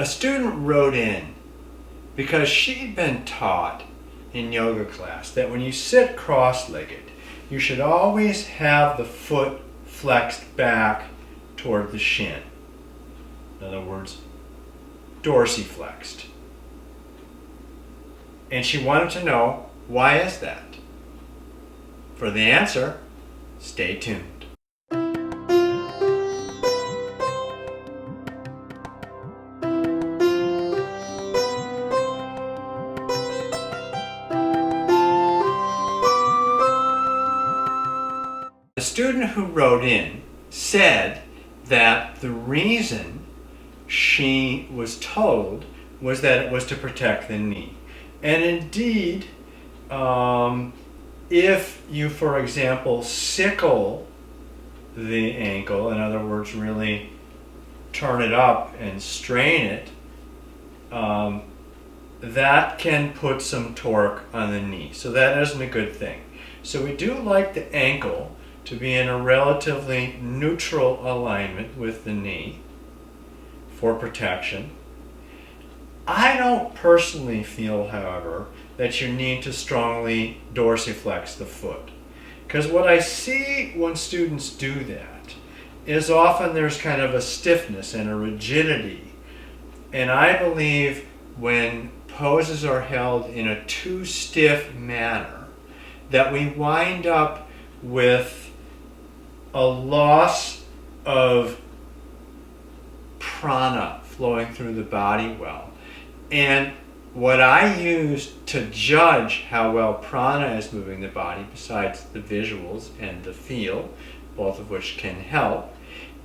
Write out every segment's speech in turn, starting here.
A student wrote in because she'd been taught in yoga class that when you sit cross-legged, you should always have the foot flexed back toward the shin. In other words, dorsiflexed. And she wanted to know, why is that? For the answer, stay tuned. The student who wrote in said that the reason she was told was that it was to protect the knee. And indeed, if you, for example, sickle the ankle, in other words, really turn it up and strain it, that can put some torque on the knee. So that isn't a good thing. So we do like the ankle to be in a relatively neutral alignment with the knee for protection. I don't personally feel, however, that you need to strongly dorsiflex the foot. Because what I see when students do that is often there's kind of a stiffness and a rigidity. And I believe when poses are held in a too stiff manner, that we wind up with a loss of prana flowing through the body well. And what I use to judge how well prana is moving the body, besides the visuals and the feel, both of which can help,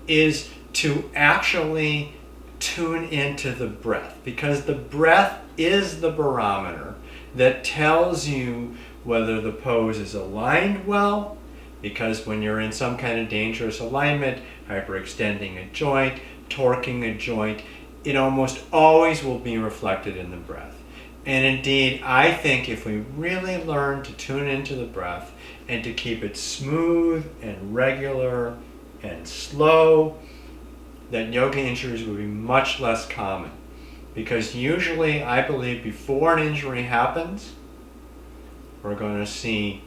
is to actually tune into the breath. Because the breath is the barometer that tells you whether the pose is aligned well, because when you're in some kind of dangerous alignment, hyperextending a joint, torquing a joint, it almost always will be reflected in the breath. And indeed, I think if we really learn to tune into the breath and to keep it smooth and regular and slow, that yoga injuries will be much less common. Because usually, I believe, before an injury happens, we're going to see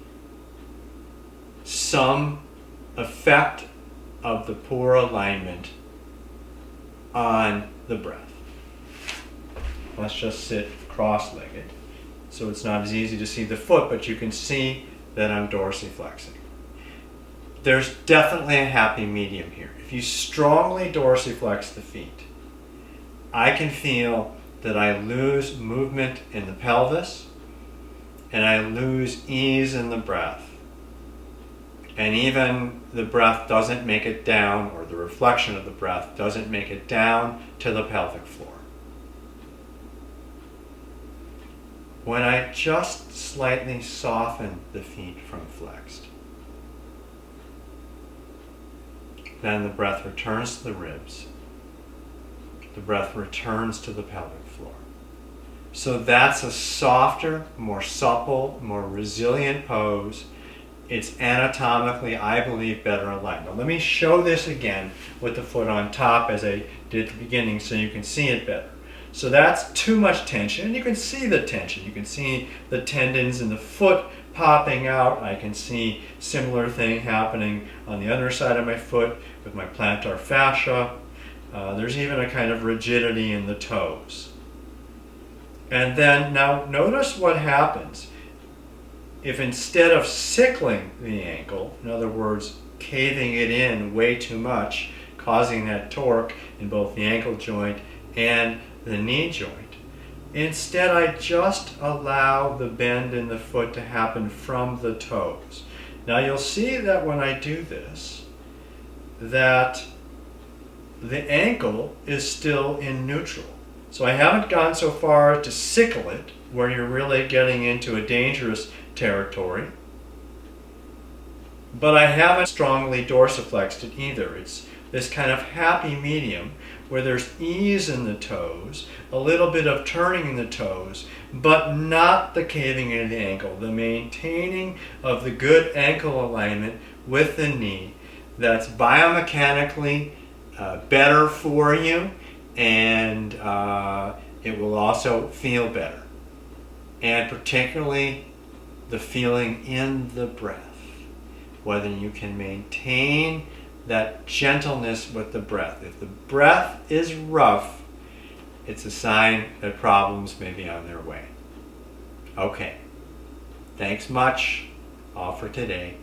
some effect of the poor alignment on the breath. Let's just sit cross-legged, so it's not as easy to see the foot, but you can see that I'm dorsiflexing. There's definitely a happy medium here. If you strongly dorsiflex the feet, I can feel that I lose movement in the pelvis and I lose ease in the breath. And even the breath doesn't make it down, or the reflection of the breath doesn't make it down to the pelvic floor. When I just slightly soften the feet from flexed, then the breath returns to the ribs. The breath returns to the pelvic floor. So that's a softer, more supple, more resilient pose. It's anatomically, I believe, better aligned. Now let me show this again with the foot on top as I did at the beginning so you can see it better. So that's too much tension, and you can see the tension. You can see the tendons in the foot popping out. I can see similar thing happening on the other side of my foot with my plantar fascia. There's even a kind of rigidity in the toes. And then now notice what happens if instead of sickling the ankle, in other words, caving it in way too much, causing that torque in both the ankle joint and the knee joint, instead I just allow the bend in the foot to happen from the toes. Now you'll see that when I do this, that the ankle is still in neutral. So I haven't gone so far to sickle it, where you're really getting into a dangerous territory, but I haven't strongly dorsiflexed it either. It's this kind of happy medium where there's ease in the toes, a little bit of turning in the toes, but not the caving into the ankle, the maintaining of the good ankle alignment with the knee that's biomechanically better for you and it will also feel better. And particularly the feeling in the breath, whether you can maintain that gentleness with the breath. If the breath is rough, it's a sign that problems may be on their way. Okay, thanks much, all for today.